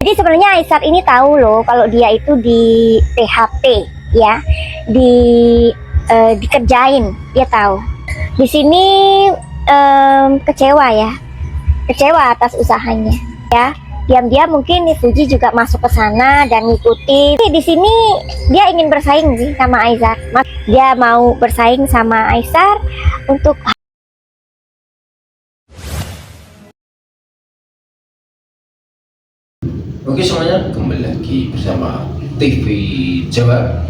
Jadi sebenarnya Aisar ini tahu loh kalau dia itu di PHP ya, di dikerjain, dia tahu. Di sini kecewa ya, kecewa atas usahanya ya. Diam-diam mungkin Fuji juga masuk ke sana dan ngikutin. Di sini dia ingin bersaing sih sama Aisar. Dia mau bersaing sama Aisar untuk Oke semuanya, kembali lagi bersama TV Jawa.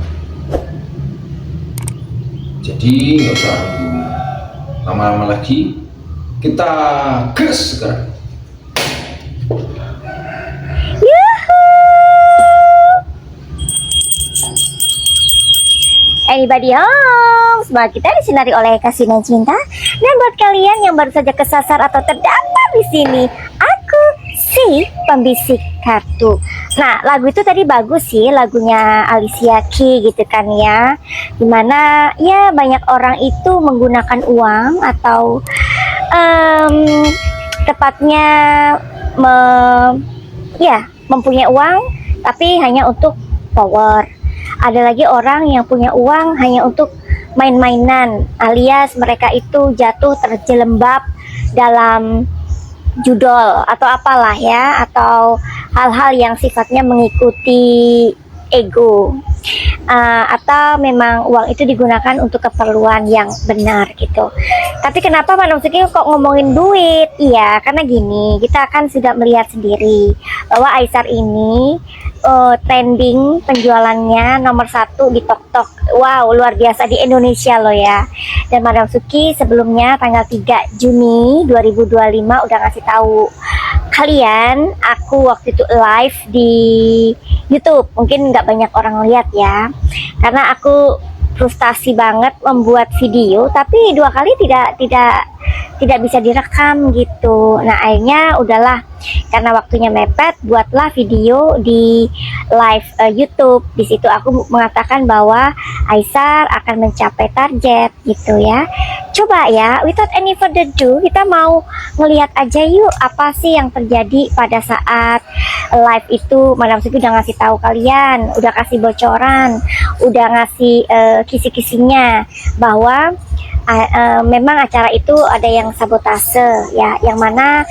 Jadi nggak usah lama-lama lagi, kita gas sekarang. Anybody home? Semoga kita disinari oleh kasih dan cinta. Dan buat kalian yang baru saja kesasar atau terdampar di sini, aku si pembisik kartu. Nah, lagu itu tadi bagus sih, lagunya Alicia Keys gitu kan ya. Dimana ya banyak orang itu menggunakan uang atau tepatnya mempunyai uang tapi hanya untuk power. Ada lagi orang yang punya uang hanya untuk main-mainan, alias mereka itu jatuh terjelembab dalam judol atau apalah ya, atau hal-hal yang sifatnya mengikuti ego, atau memang uang itu digunakan untuk keperluan yang benar gitu. Tapi kenapa Madam Suki kok ngomongin duit? Iya, karena gini, kita kan sudah melihat sendiri bahwa Aisar ini trending penjualannya nomor 1 di TokTok. Wow, luar biasa di Indonesia loh ya. Dan Madam Suki sebelumnya tanggal 3 Juni 2025 udah ngasih tahu kalian, aku waktu itu live di YouTube. Mungkin nggak banyak orang lihat ya, karena aku frustasi banget membuat video tapi 2 kali tidak bisa direkam gitu. Nah, akhirnya udahlah, karena waktunya mepet, buatlah video di live YouTube. Di situ aku mengatakan bahwa Aisar akan mencapai target gitu ya. Coba ya, without any further ado, kita mau ngelihat aja yuk apa sih yang terjadi pada saat live itu. Madam Suki udah ngasih tahu kalian, udah kasih bocoran, udah ngasih kisi-kisinya bahwa memang acara itu ada yang sabotase ya, yang mana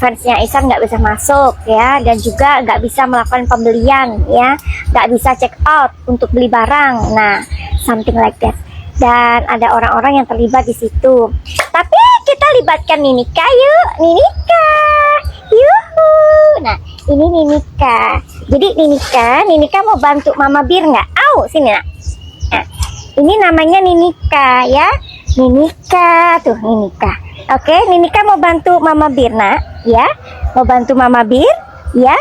fansnya Aisar nggak bisa masuk ya, dan juga nggak bisa melakukan pembelian ya, nggak bisa check out untuk beli barang. Nah, something like that. Dan ada orang-orang yang terlibat di situ. Tapi kita libatkan Ninika yuk, yuhu. Nah, ini Ninika. Jadi Ninika mau bantu Mama Bir nggak? Au, sini nak. Nah, ini namanya Ninika ya, Ninika tuh, Ninika. Oke, Ninika mau bantu Mama Bir nak, ya, mau bantu Mama Bir, ya.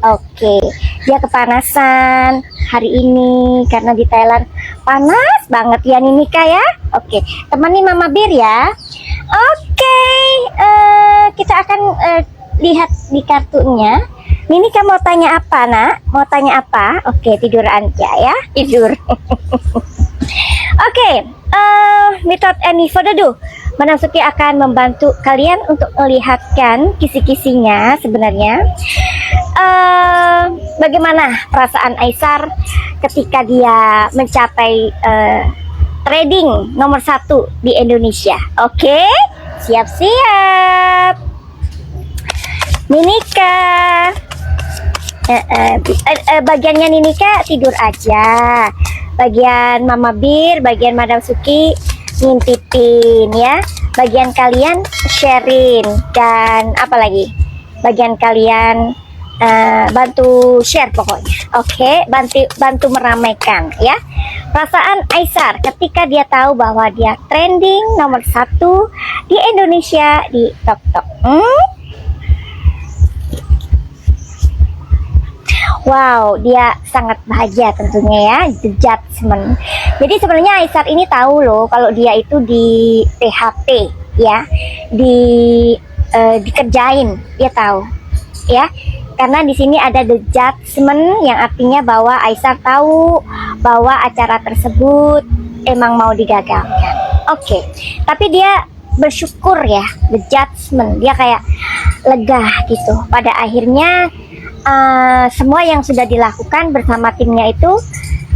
Oke, dia kepanasan hari ini karena di Thailand panas banget ya Ninika ya. Oke, temani Mama Bir ya. Oke, kita akan lihat di kartunya. Ninika mau tanya apa nak? Mau tanya apa? Oke, tidur aja ya, tidur. Oke, without any further ado, Madam Suki akan membantu kalian untuk melihatkan kisi-kisinya sebenarnya. Bagaimana perasaan Aisar ketika dia mencapai trading nomor 1 di Indonesia. Oke, siap-siap. Ninika, bagiannya Ninika tidur aja. Bagian Mama Bir, bagian Madam Suki ngintipin ya. Bagian kalian sharing, dan apa lagi? Bagian kalian bantu share pokoknya. Oke, bantu meramaikan ya. Perasaan Aisar ketika dia tahu bahwa dia trending nomor 1 di Indonesia di TokTok. Wow, dia sangat bahagia tentunya ya, the judgment. Jadi sebenarnya Aisar ini tahu loh kalau dia itu di PHP ya, dikerjain, dia tahu ya. Karena di sini ada the judgment yang artinya bahwa Aisar tahu bahwa acara tersebut emang mau digagalkan. Oke, tapi dia bersyukur ya, the judgment, dia kayak lega gitu. Pada akhirnya semua yang sudah dilakukan bersama timnya itu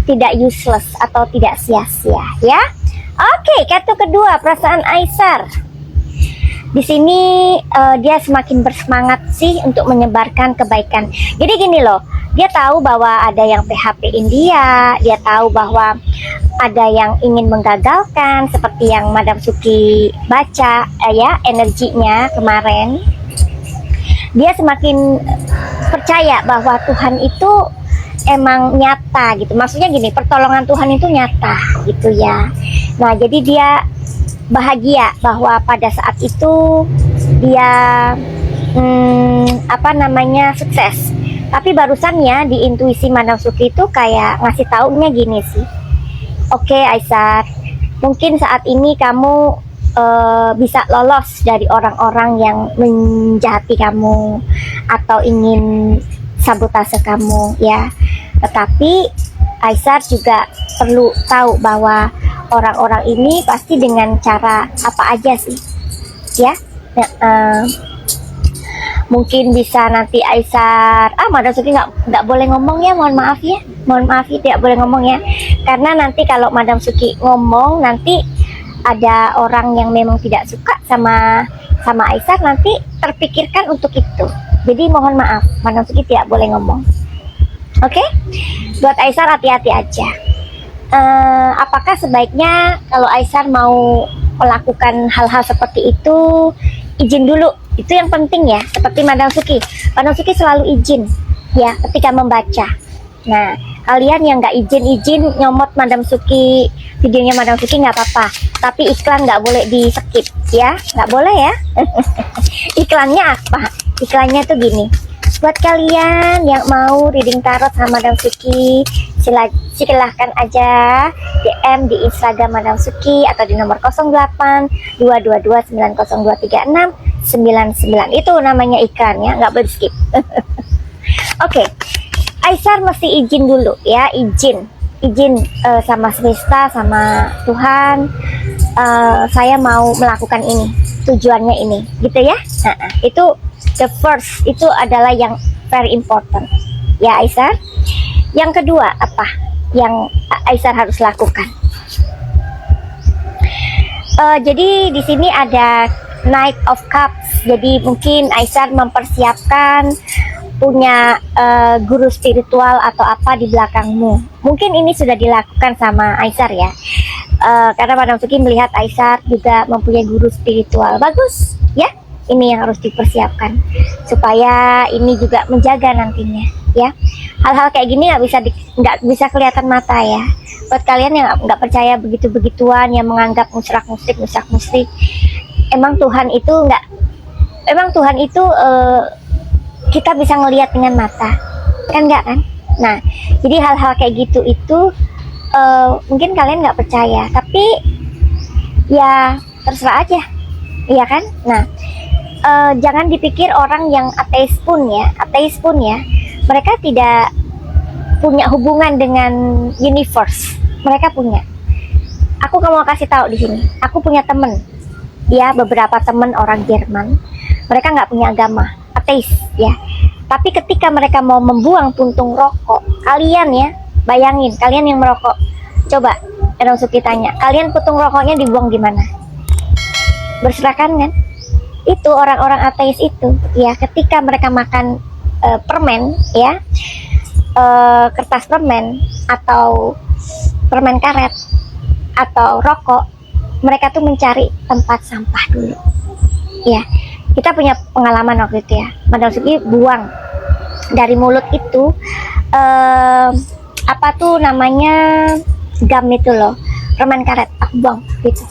tidak useless atau tidak sia-sia ya. Oke, kartu kedua, perasaan Aisar. Di sini dia semakin bersemangat sih untuk menyebarkan kebaikan. Jadi gini loh, dia tahu bahwa ada yang PHP-in dia tahu bahwa ada yang ingin menggagalkan seperti yang Madam Suki baca ya energinya kemarin. Dia semakin percaya bahwa Tuhan itu emang nyata gitu. Maksudnya gini, pertolongan Tuhan itu nyata gitu ya. Nah, jadi dia bahagia bahwa pada saat itu dia sukses. Tapi barusannya di intuisi Madam Suki itu kayak ngasih taunya gini sih. Oke, Aisar, mungkin saat ini kamu bisa lolos dari orang-orang yang menjahati kamu atau ingin sabotase kamu ya. Tetapi Aisar juga perlu tahu bahwa orang-orang ini pasti dengan cara apa aja sih ya. Mungkin bisa nanti Aisar Madam Suki nggak boleh ngomong ya, mohon maaf ya tidak boleh ngomong ya, karena nanti kalau Madam Suki ngomong nanti ada orang yang memang tidak suka sama Aisar, nanti terpikirkan untuk itu. Jadi mohon maaf, Madam Suki tidak boleh ngomong. Oke? Buat Aisar hati-hati aja. Apakah sebaiknya kalau Aisar mau melakukan hal-hal seperti itu, izin dulu. Itu yang penting ya, seperti Madam Suki. Madam Suki selalu izin ya ketika membaca. Nah, kalian yang nggak izin nyomot Madam Suki, videonya Madam Suki nggak apa-apa, tapi iklan nggak boleh di skip ya, nggak boleh ya. Iklannya apa? Iklannya tuh gini, buat kalian yang mau reading tarot sama Madam Suki, silahkan aja DM di Instagram Madam Suki atau di nomor 08 222 90236 99. Itu namanya iklannya, nggak boleh skip. Oke. Aisar mesti izin dulu ya, izin sama semesta, sama Tuhan, saya mau melakukan ini, tujuannya ini gitu ya. Itu the first, itu adalah yang very important ya Aisar. Yang kedua apa yang Aisar harus lakukan? Jadi di sini ada Knight of Cups, jadi mungkin Aisar mempersiapkan punya guru spiritual atau apa di belakangmu. Mungkin ini sudah dilakukan sama Aisar ya, karena Madam Suki melihat Aisar juga mempunyai guru spiritual. Bagus ya, ini yang harus dipersiapkan supaya ini juga menjaga nantinya ya. Hal-hal kayak gini nggak bisa kelihatan mata ya. Buat kalian yang nggak percaya begitu-begituan, yang menganggap musrak musrik, emang Tuhan itu kita bisa ngelihat dengan mata kan, enggak kan? Nah, jadi hal-hal kayak gitu itu mungkin kalian nggak percaya, tapi ya terserah aja, iya kan? Nah, jangan dipikir orang yang ateis pun ya, mereka tidak punya hubungan dengan universe. Mereka punya. Aku mau kasih tahu di sini. Aku punya temen, ya beberapa temen orang Jerman. Mereka nggak punya agama, ateis ya. Tapi ketika mereka mau membuang puntung rokok, kalian ya, bayangin kalian yang merokok, coba Madam Suki tanya, kalian puntung rokoknya dibuang gimana? Berserakan kan? Itu orang-orang ateis itu ya, ketika mereka makan permen ya, kertas permen atau permen karet atau rokok, mereka tuh mencari tempat sampah dulu ya. Kita punya pengalaman waktu itu ya, Madam Suki buang dari mulut itu apa tuh namanya, gam itu loh, permen karet, aku buang gitu.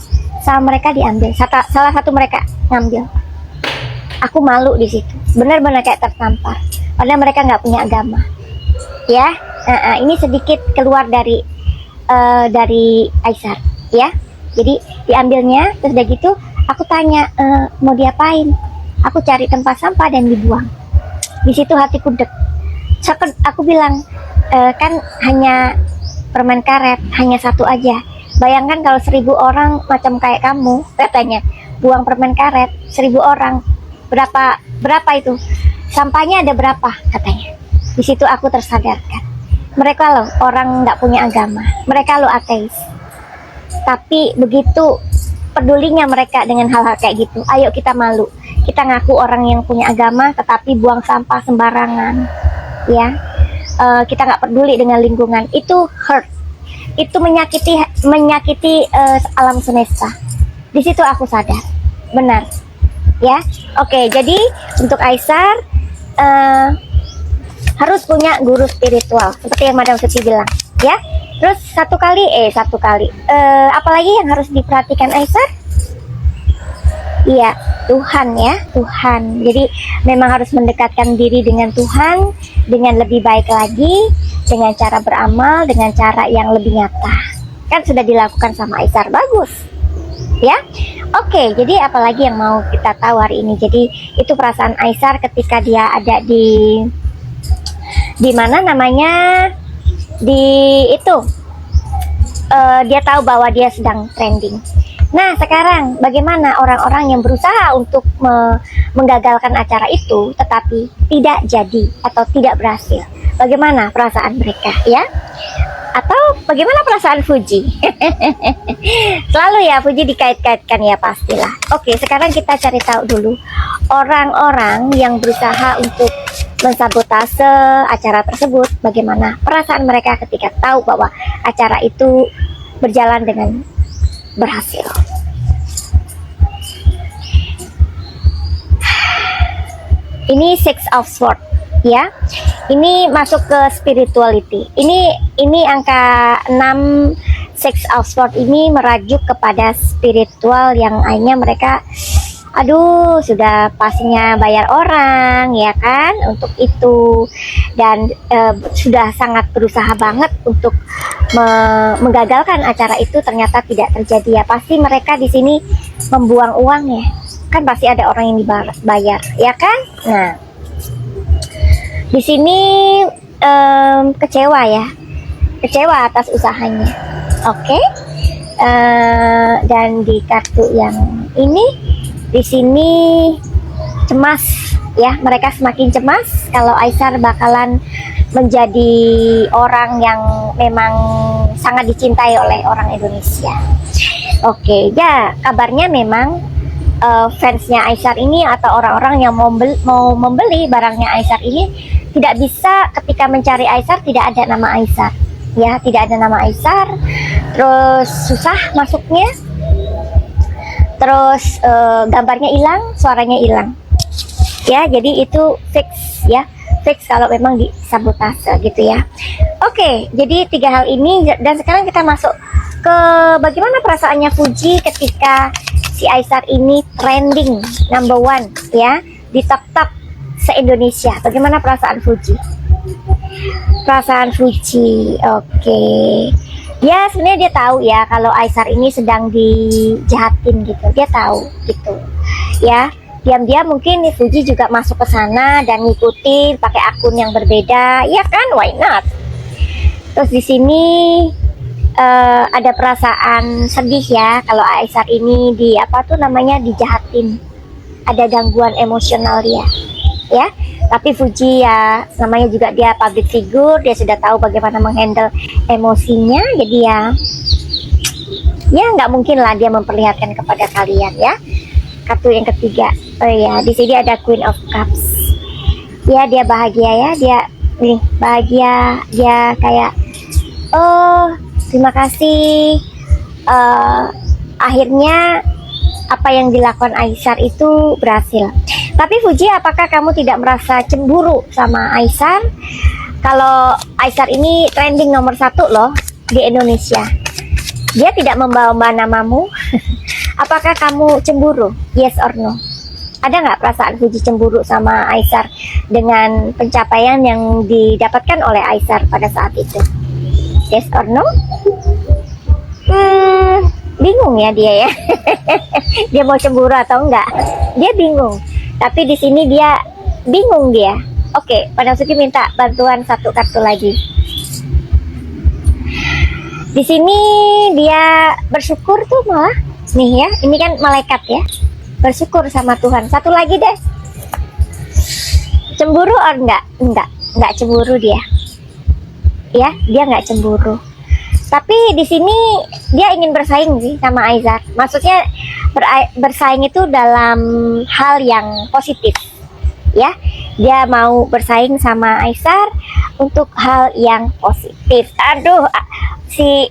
Sama mereka diambil, salah satu mereka ngambil. Aku malu di situ, benar-benar kayak tertampar. Padahal mereka nggak punya agama ya. Ini sedikit keluar dari Aisar ya. Jadi diambilnya, terus udah gitu aku tanya, mau diapain? Aku cari tempat sampah dan dibuang. Di situ hatiku deg. Aku bilang, kan hanya permen karet, hanya satu aja. Bayangkan kalau 1000 orang macam kayak kamu, katanya, buang permen karet, 1000 orang, berapa itu? Sampahnya ada berapa? Katanya. Di situ aku tersadarkan. Mereka loh orang nggak punya agama. Mereka loh ateis. Tapi begitu pedulinya mereka dengan hal-hal kayak gitu. Ayo kita malu. Kita ngaku orang yang punya agama, tetapi buang sampah sembarangan. Ya, kita nggak peduli dengan lingkungan. Itu hurt. Itu menyakiti alam semesta. Di situ aku sadar. Benar. Ya, oke. Jadi untuk Aisar harus punya guru spiritual seperti yang Madam Suci bilang, ya. Terus satu kali, apalagi yang harus diperhatikan Aisar? Iya, Tuhan ya, Tuhan. Jadi memang harus mendekatkan diri dengan Tuhan dengan lebih baik lagi, dengan cara beramal, dengan cara yang lebih nyata. Kan sudah dilakukan sama Aisar, bagus. Ya, oke. Jadi apalagi yang mau kita tahu hari ini? Jadi itu perasaan Aisar ketika dia ada di mana namanya, dia tahu bahwa dia sedang trending. Nah sekarang bagaimana orang-orang yang berusaha untuk menggagalkan acara itu tetapi tidak jadi atau tidak berhasil? Bagaimana perasaan mereka, ya? Atau bagaimana perasaan Fuji? Selalu ya Fuji dikait-kaitkan, ya pastilah. Oke, sekarang kita cari tahu dulu orang-orang yang berusaha untuk mensabotase acara tersebut. Bagaimana perasaan mereka ketika tahu bahwa acara itu berjalan dengan berhasil. Ini Six of Swords, ya. Ini masuk ke spirituality. Ini angka 6, Six of Swords ini merajuk kepada spiritual yang akhirnya mereka sudah pastinya bayar orang, ya kan, untuk itu, dan sudah sangat berusaha banget untuk menggagalkan acara itu, ternyata tidak terjadi, ya. Pasti mereka di sini membuang uang, ya kan, pasti ada orang yang dibayar, ya kan. Nah di sini kecewa, ya, kecewa atas usahanya. Oke. Dan di kartu yang ini, di sini cemas, ya. Mereka semakin cemas kalau Aisar bakalan menjadi orang yang memang sangat dicintai oleh orang Indonesia. Oke, ya, kabarnya memang fansnya Aisar ini atau orang-orang yang mau membeli barangnya Aisar ini tidak bisa, ketika mencari Aisar tidak ada nama Aisar, ya, tidak ada nama Aisar, terus susah masuknya. Terus gambarnya hilang, suaranya hilang, ya. Jadi itu fix, ya, fix kalau memang disabotase gitu, ya. Oke, jadi 3 hal ini. Dan sekarang kita masuk ke bagaimana perasaannya Fuji ketika si Aisar ini trending number 1, ya, di top se-Indonesia. Bagaimana perasaan Fuji? Perasaan Fuji, oke. Ya, sebenarnya dia tahu, ya, kalau Aisar ini sedang dijahatin gitu. Dia tahu gitu, ya. Diam-diam mungkin Fuji juga masuk ke sana dan ngikutin pakai akun yang berbeda, ya kan? Why not? Terus di sini ada perasaan sedih, ya, kalau Aisar ini dijahatin. Ada gangguan emosional dia, ya. Tapi Fuji, ya, namanya juga dia public figure, dia sudah tahu bagaimana menghandle emosinya. Jadi ya nggak mungkin lah dia memperlihatkan kepada kalian, ya. Kartu yang ketiga, di sini ada Queen of Cups, ya. Dia bahagia, ya, dia nih bahagia, dia kayak terima kasih, akhirnya apa yang dilakukan Aisar itu berhasil. Tapi Fuji, apakah kamu tidak merasa cemburu sama Aisar? Kalau Aisar ini trending nomor 1 loh di Indonesia. Dia tidak membawa namamu. Apakah kamu cemburu? Yes or no? Ada nggak perasaan Fuji cemburu sama Aisar dengan pencapaian yang didapatkan oleh Aisar pada saat itu? Yes or no? Bingung ya dia, ya. Dia mau cemburu atau enggak? Dia bingung. Tapi di sini dia bingung, dia. Oke, Madam Suci minta bantuan 1 kartu lagi. Di sini dia bersyukur tuh malah. Nih, ya, ini kan malaikat, ya. Bersyukur sama Tuhan. 1 lagi deh. Cemburu or enggak? Enggak. nggak cemburu dia, ya dia nggak cemburu. Tapi di sini dia ingin bersaing sih sama Aizar. Maksudnya bersaing itu dalam hal yang positif, ya. Dia mau bersaing sama Aizar untuk hal yang positif. Aduh, si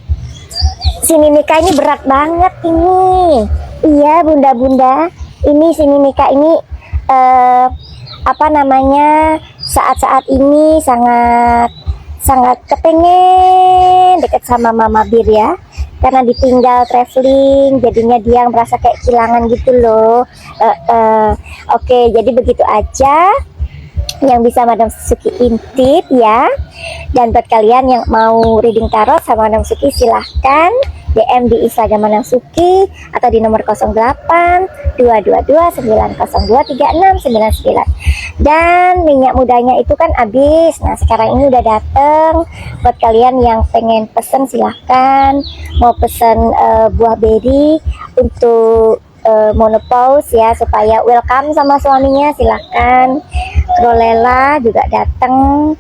Mimika ini berat banget ini. Iya bunda-bunda, ini si Mimika ini apa namanya, saat-saat ini sangat kepengen deket sama Mama Bir ya, karena ditinggal traveling, jadinya dia merasa kayak kehilangan gitu loh. Oke, jadi begitu aja yang bisa Madam Suki intip ya. Dan buat kalian yang mau reading tarot sama Madam Suki, silahkan DM di Instagram Madam Suki atau di nomor 08 222 902 3699. Dan minyak mudanya itu kan habis. Nah sekarang ini udah dateng. Buat kalian yang pengen pesen, silahkan. Mau pesen buah beri untuk menopause ya, supaya welcome sama suaminya, silahkan. Chlorella juga datang.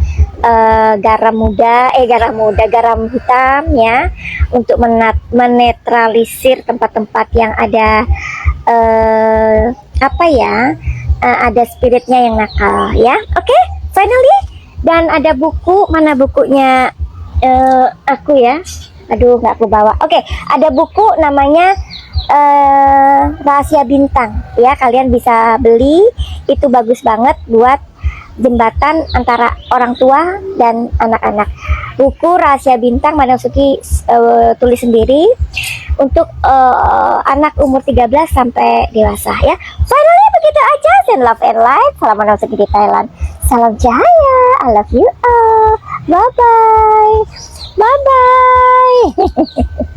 Garam hitam ya, untuk menetralisir tempat-tempat yang ada ada spiritnya yang nakal ya. Oke, finally. Dan ada buku, mana bukunya aku ya, aduh nggak aku bawa. Oke, ada buku namanya Rahasia Bintang ya, kalian bisa beli. Itu bagus banget buat jembatan antara orang tua dan anak-anak. Buku Rahasia Bintang Madam Suki tulis sendiri untuk anak umur 13 sampai dewasa ya. Finally begitu aja. Send love and light. Salam Madam Suki di Thailand. Salam cahaya. I love you all. Bye bye. Bye bye.